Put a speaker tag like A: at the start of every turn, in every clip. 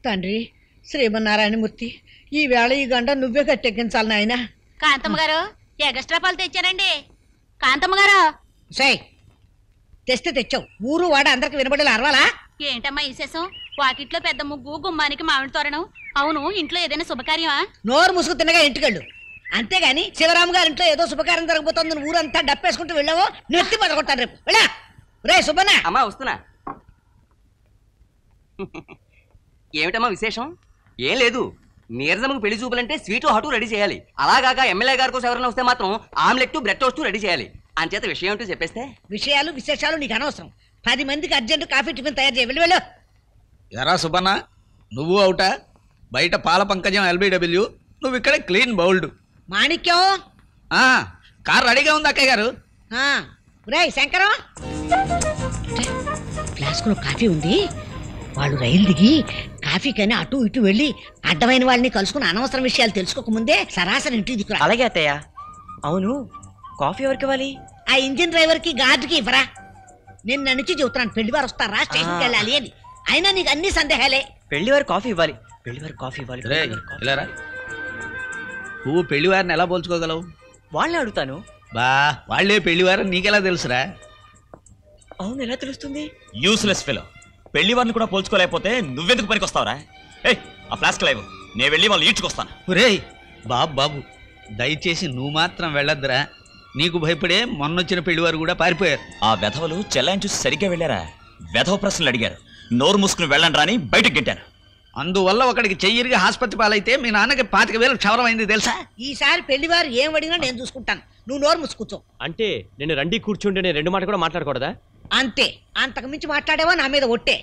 A: తండ్రి శ్రీమన్నారాయణమూర్తి, ఈ వేళ ఈ గంట నువ్వే కట్టెక్కించాలి నాయన.
B: కాంతమ్మ గారు ఎగస్ట్రా పాలు తెచ్చారండి. కాంతమ్మ గారు
A: సై తెస్తే తెచ్చావు, ఊరు వాడ అందరికి వినబడేలా అరవాలా?
B: ఏంటమ్మా విశేషం? వాకిట్లో పెద్ద ముగ్గు, గుమ్మానికి మామిడి తోరణం. అవును, ఇంట్లో ఏదైనా శుభకార్యమా?
A: నోరు ముసుగు తిన్నగా ఇంటికెళ్ళు. అంతేగాని శివరాము గారి ఇంట్లో ఏదో శుభకార్యం జరగబోతోంది ఊరంతా డప్పేసుకుంటూ వెళ్ళావో నెత్తి పదకొట్టాను రేపు. వెళ్ళా రే సుబ్బన్న.
C: అమ్మా వస్తున్నా. ఏమిటమ్మా విశేషం? ఏం లేదు, నీరజమ్మకు పెళ్లి చూపులంటే స్వీటు హాటు రెడీ చేయాలి. అలాగాక ఎమ్మెల్యే గారి కోసం ఎవరైనా వస్తే మాత్రం ఆమ్లెట్ బ్రెడ్ టోస్ట్ రెడీ చేయాలి. అంచేత విషయం ఏంటో చెప్పేస్తే.
A: విషయాలు విశేషాలు నీకు అనవసరం. 10 మందికి అర్జెంట్ కాఫీ టిఫిన్ తయారు చేయి. వెళ్ళు.
D: ఎరా సుబ్బన్న, నువ్వు అవుటా? బయట పాల పంకజం LBW, నువ్వు ఇక్కడ క్లీన్ బౌల్డ్.
A: మాణిక్యం
D: కార్ రెడీగా ఉంది అక్కయ్య గారు.
A: రేయ్ శంకరం, ఫ్లాస్కులో కాఫీ ఉంది. వాళ్ళు రైలు దిగి కాఫీకని అటు ఇటు వెళ్ళి అడ్డమైన వాళ్ళని కలుసుకుని అనవసరం విషయాలు తెలుసుకోకముందే సరాసరి ఇంటికి దిక్కురా.
C: అలాగే అత్తయ్య. అవును, కాఫీ ఎవరికి ఇవ్వాలి?
A: ఆ ఇంజిన్ డ్రైవర్ కి గార్డుకి ఇవ్వరా. నిన్న నుంచి చెబుతున్నాను, పెళ్లివారు వస్తారా స్టేషన్కి వెళ్ళాలి అని. అయినా నీకు అన్ని సందేహాలే.
C: పెళ్లివారు కాఫీ ఇవ్వాలి, పెళ్లివారు కాఫీ ఇవ్వాలి.
D: ఇలారా, నువ్వు పెళ్లివారిని ఎలా పోల్చుకోగలవు?
C: వాళ్ళని అడుగుతాను.
D: వాళ్లే పెళ్లివారు నీకెలా తెలుసురా?
C: అవును, ఎలా తెలుస్తుంది?
E: యూస్లెస్ ఫెలో, పెళ్లి వారిని కూడా పోల్చుకోలేకపోతే నువ్వెందుకు పనికొస్తావురా? ఏయ్, ఆ ఫ్లాస్క్ లైవ్, నేను వెళ్ళి వాళ్ళు ఈడ్చుకొస్తాను.
D: రేయ్ బాబు, దయచేసి నువ్వు మాత్రం వెళ్ళొద్దురా. నీకు భయపడే మొన్నొచ్చిన పెళ్లివారు కూడా పారిపోయారు.
E: ఆ వెధవలు చెల్లాయిని చూసి సరిగ్గా వెళ్ళారా? వెధవ ప్రశ్నలు అడిగారు, నోరు మూసుకుని వెళ్ళండి రాని బయటకు గెట్టారు.
D: అందువల్ల ఒకడికి చెయ్యిరిగి ఆసుపత్రి పాలైతే మీ నాన్నకి 25,000 క్షవరం అయింది తెలుసా?
A: ఈసారి పెళ్లివారు ఏం అడిగినా నేను చూసుకుంటాను, నువ్వు నోరు మూసుకూర్చో.
F: అంటే నేను రండి కూర్చుంటే నేను 2 మాట కూడా మాట్లాడకూడదా?
A: అంతే, అంతకు మించి మాట్లాడేవా నా మీద ఒట్టే.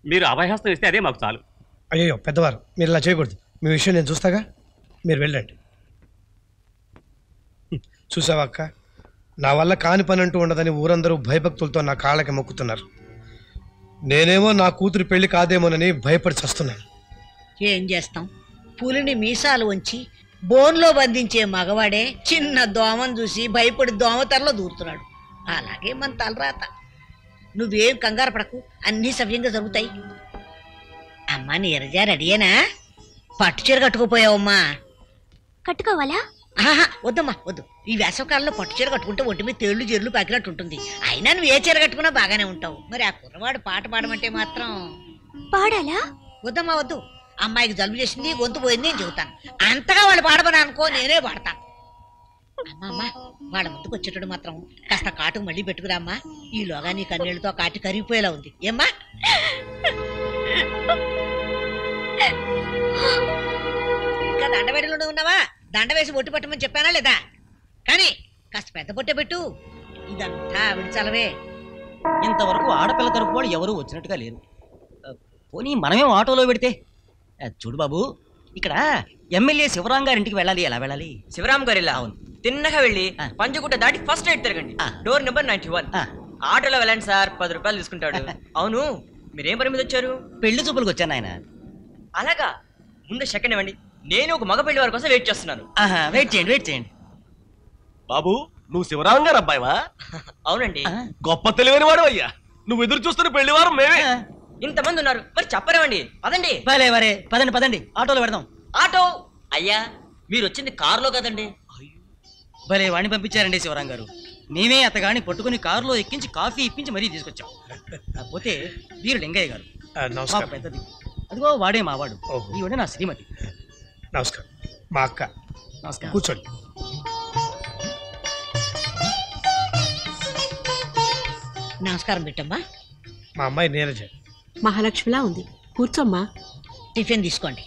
F: మీరు అభయహస్తం ఇస్తే అదే మాకు చాలు.
G: అయ్యో పెద్దవారు, మీరు ఇలా చేయకూడదు. మీ విషయం నేను చూస్తాగా, మీరు వెళ్ళండి. చూసావా అక్క, నా వల్ల కాని పని అంటూ ఉండదని ఊరందరూ భయభక్తులతో నా కాళ్ళకి మొక్కుతున్నారు. నేనేమో నా కూతురు పెళ్లి కాదేమోనని భయపడి చస్తున్నాను.
A: ఏం చేస్తాం, పులిని మీసాలు వంచి బోన్లో బంధించే మగవాడే చిన్న దోమను చూసి భయపడి దోమతరలో దూరుతున్నాడు. అలాగే మన తలరాత. నువ్వేం కంగారు పడకు, అన్నీ సవ్యంగా జరుగుతాయి. అమ్మా నీరజ రెడీయేనా? పట్టు చీర కట్టుకుపోయావమ్మా?
B: కట్టుకోవాలా?
A: వద్దమ్మా వద్దు. ఈ వేసవకాలంలో పట్టు చీర కట్టుకుంటే ఒంటి మీద తేళ్లు జెర్లు పాకినట్టు ఉంటుంది. అయినా నువ్వు ఏ చీర కట్టుకున్నా బాగానే ఉంటావు. మరి ఆ కుర్రవాడు పాట పాడమంటే మాత్రం
B: పాడాలా?
A: వద్దమ్మా వద్దు. అమ్మాయికి జలుబు చేసింది, గొంతు పోయింది అని చెబుతాను. అంతగా వాళ్ళు పాడమని అనుకో, నేనే పాడతాను. అమ్మా వాళ్ళ ముందుకు వచ్చేటప్పుడు మాత్రం కాస్త కాటుకు మళ్ళీ పెట్టుకురా అమ్మా. ఈలోగా నీ కన్నీళ్లతో కాటి కరిగిపోయేలా ఉంది. ఏమ్మా ఇంకా దండవేడిలోనే ఉన్నావా? దండ వేసి ఒట్టి పట్టమని చెప్పానా లేదా? కానీ కాస్త పెద్ద పొట్టే పెట్టు. ఇదంతా విడిచాలవే.
C: ఇంతవరకు ఆడపిల్ల తరపు వాళ్ళు ఎవరూ వచ్చినట్టుగా లేరు. పోనీ మనమేం ఆటోలో పెడితే? చూడు బాబు, ఇక్కడ ఎమ్మెల్యే శివరాం గారి ఇంటికి వెళ్ళాలి. ఎలా వెళ్ళాలి?
H: శివరాం గారి ఇలా అవును, తిన్నగా వెళ్ళి పంచగుట్ట దాటి ఫస్ట్ రైట్ తిరగండి, డోర్ నెంబర్ 91. ఆటోలో వెళ్ళండి సార్, 10 రూపాయలు తీసుకుంటాడు. అవును, మీరేం పని మీద వచ్చారు?
C: పెళ్లి చూపులకు వచ్చాను ఆయన.
H: అలాగా, ముందు సెకండ్ ఇవ్వండి. నేను ఒక మగ పెళ్లి వారి కోసం వెయిట్ చేస్తున్నాను.
C: వెయిట్ చేయండి.
F: బాబు, నువ్వు శివరాం గారు అబ్బాయివా?
H: అవునండి.
F: గొప్ప తెలివైన వాడు అయ్యా. నువ్వు ఎదురు చూస్తున్న పెళ్లి వారు మేమే.
H: ఇంతమంది ఉన్నారు, మరి చెప్పరేమండి? పదండి.
C: వరే పదండి, ఆటోలో పెడదాం.
H: ఆటో అయ్యా, మీరు వచ్చింది కారులో కదండి.
C: భలే వాణ్ణి పంపించారండి శివరాం గారు. మేమే అతగాని పట్టుకుని కారులో ఎక్కించి కాఫీ ఇప్పించి మరీ తీసుకొచ్చాం. కాకపోతే వీరు లింగయ్య గారు పెద్దది. అదిగో వాడే మావాడు. ఈవిడ నా శ్రీమతి.
G: నమస్కారం. మా అక్క.
C: నమస్కారం.
G: కూర్చోండి.
A: నమస్కారం బిడ్డమ్మా.
G: మా అమ్మాయి నీరజ.
I: మహాలక్ష్మిలా ఉంది, కూర్చోమ్మా.
A: టిఫిన్ తీసుకోండి.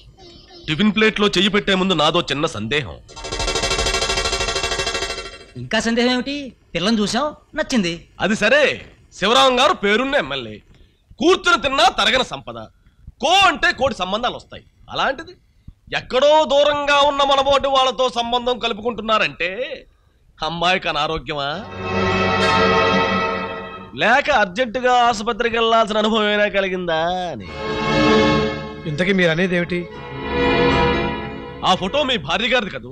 F: టిఫిన్ ప్లేట్ లో చెయ్యి పెట్టే ముందు నాదో చిన్న సందేహం.
C: ఇంకా సందేహం ఏమిటి? పిల్లని చూసాం, నచ్చింది.
F: అది సరే, శివరాం గారు పేరున్న ఎమ్మెల్యే, కూర్చుని తిన్నా తరగని సంపద. కో అంటే కోటి సంబంధాలు వస్తాయి. అలాంటిది ఎక్కడో దూరంగా ఉన్న మనబోటి వాళ్ళతో సంబంధం కలుపుకుంటున్నారంటే అమ్మాయికి అనారోగ్యమా, లేక అర్జెంటుగా ఆసుపత్రికి వెళ్లాల్సిన అనుభవం ఏమైనా కలిగిందా అని.
G: ఇంతకీ మీరు అనేది ఏమిటి?
F: ఆ ఫోటో మీ భార్య గారిది కదూ?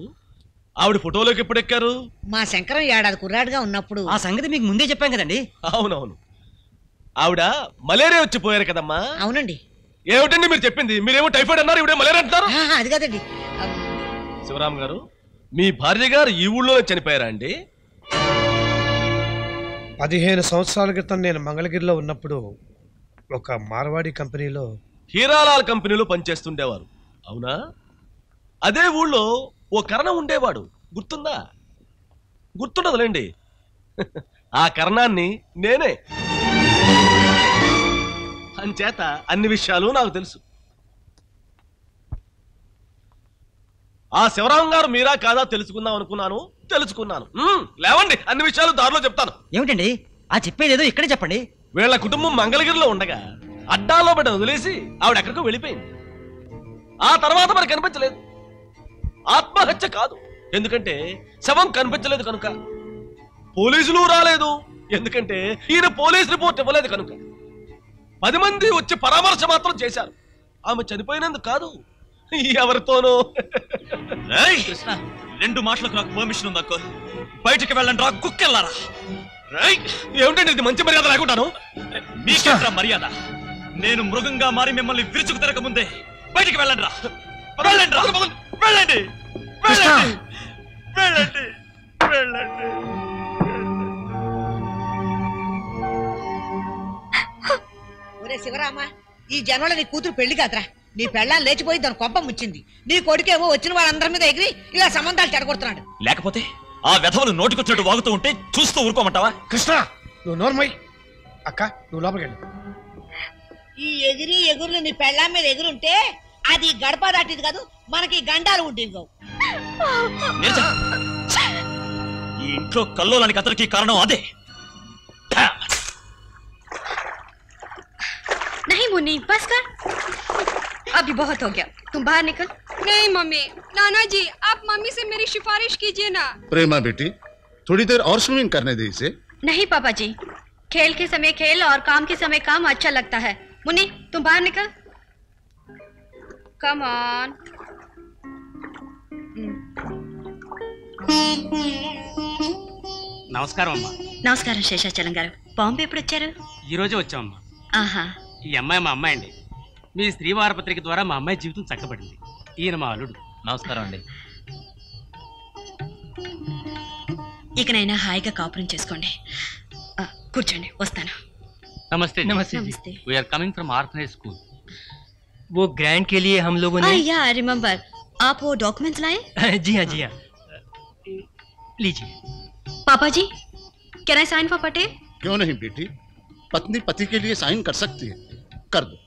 F: ఆవిడ ఫోటోలోకి ఎప్పుడు ఎక్కారు?
A: మా శంకరం ఏడాది కుర్రాడుగా ఉన్నప్పుడు.
C: ఆ సంగతి మీకు ముందే చెప్పాం కదండి.
F: అవునవును, ఆవిడ మలేరియా వచ్చిపోయారు కదమ్మా.
A: అవునండి.
F: ఏమిటండి మీరు చెప్పింది? మీరేమో టైఫాయిడ్ అన్నారు, ఇవిడే మలేరియా అంటున్నారు.
A: అది కాదండి.
F: శివరాం గారు, మీ భార్య గారు ఈ ఊళ్ళోనే చనిపోయారా అండి?
G: 15 సంవత్సరాల క్రితం నేను మంగళగిరిలో ఉన్నప్పుడు ఒక మార్వాడి కంపెనీలో
F: హీరాలాల్ కంపెనీలో పనిచేస్తుండేవారు, అవునా? అదే ఊళ్ళో ఓ కర్ణ ఉండేవాడు, గుర్తుందా? గుర్తుండదులేండి. ఆ కర్ణాన్ని నేనే. అంచేత అన్ని విషయాలు నాకు తెలుసు. ఆ శివరాం గారు మీరా కాదా తెలుసుకుందాం అనుకున్నాను, తెలుసుకున్నాను. లేవండి, అన్ని విషయాలు దారిలో చెప్తాను.
C: ఏమిటండి ఆ చెప్పేది? ఏదో ఇక్కడే చెప్పండి.
F: వీళ్ళ కుటుంబం మంగళగిరిలో ఉండగా అడ్డాలో పడ్డ వదిలేసి ఆవిడ ఎక్కడికో వెళ్ళిపోయింది. ఆ తర్వాత మరి కనిపించలేదు. ఆత్మహత్య కాదు, ఎందుకంటే శవం కనిపించలేదు కనుక. పోలీసులు రాలేదు, ఎందుకంటే ఈయన పోలీస్ రిపోర్ట్ ఇవ్వలేదు కనుక. 10 మంది వచ్చి పరామర్శ మాత్రం చేశారు. ఆమె చనిపోయినందుకు కాదు, ఎవరితోనో.
E: కృష్ణ, 2 మాటలకు నాకు పర్మిషన్ ఉంది అక్కో. బయటికి వెళ్ళండి రా కుక్కెళ్ళారా.
F: ఏమిటండి ఇది? మంచి మర్యాద లేకుంటాను.
E: మీకేంట్రా మర్యాద? నేను మృగంగా మారి మిమ్మల్ని విరుచుకు తిరగ ముందే బయటికి వెళ్ళండి రా. వెళ్ళండి రా, వెళ్ళండి, వెళ్ళండి, వెళ్ళండి, వెళ్ళండి.
A: ఒరే శివరామ, ఈ జన్మలో నీ కూతురు పెళ్లి కాదురా. నీ పెళ్ళాన్ని లేచిపోయి దాని కొప్ప ముచ్చింది. నీ కొడుకేమో వచ్చిన వాళ్ళందరి మీద ఎగిరి ఇలా సంబంధాలు చెడగొడుతున్నాడు.
E: లేకపోతే ఆ వెధవలు నోటికొచ్చినట్టు వాగుతూ ఉంటే చూస్తూ ఊరుకోమంటావా?
G: కృష్ణ, నువ్వు నోర్మై. అక్క, నువ్వు లోపలికి వెళ్ళు.
A: ఈ ఎగురులు నీ పెళ్ళాం మీద ఎగురుంటే అది గడప దాటిది కాదు, మనకి గండాలు ఉండేవి కావు.
E: ఈ ఇంట్లో కల్లోలానికి అతనికి కారణం అదే.
J: नहीं मुन्नी, बस कर, अभी बहुत हो गया, तुम बाहर निकल।
K: नहीं मम्मी, नाना जी आप मम्मी से मेरी सिफारिश कीजिए ना।
L: प्रेमा बेटी, थोड़ी देर और स्विमिंग करने दे इसे।
J: नहीं पापा जी, खेल के समय खेल और काम के समय काम अच्छा लगता है। मुन्नी तुम बाहर निकल, कम ऑन।
C: నమస్కారం అమ్మా.
J: నమస్కారం శేషాచలం గారు. బాంబే ఎప్పుడు వచ్చారు?
C: ఈ రోజే వచ్చామమ్మా.
J: ఆహా,
C: ఈ అమ్మాయి మా అమ్మాయి అండి. మీ శ్రీవార పత్రిక ద్వారా మా అమ్మాయి జీవితం చక్కబడింది. ఈయన మా అల్లుడు.
H: నమస్కారం అండి.
J: ఇకనైనా హాయిగా కాపురం చేసుకోండి. కూర్చోండి, వస్తాను.
C: नमस्ते।
J: नमस्ते।
C: We are coming from orphanage school.
M: वो ग्रांट के लिए हम लोगों ने
J: या रिमेम्बर, आप वो डॉक्यूमेंट्स लाए?
M: जी हाँ जी हाँ, लीजिए।
J: पापा जी, can I sign for Patel?
L: क्यों नहीं बेटी, पत्नी पति के लिए साइन कर सकती है, कर दो।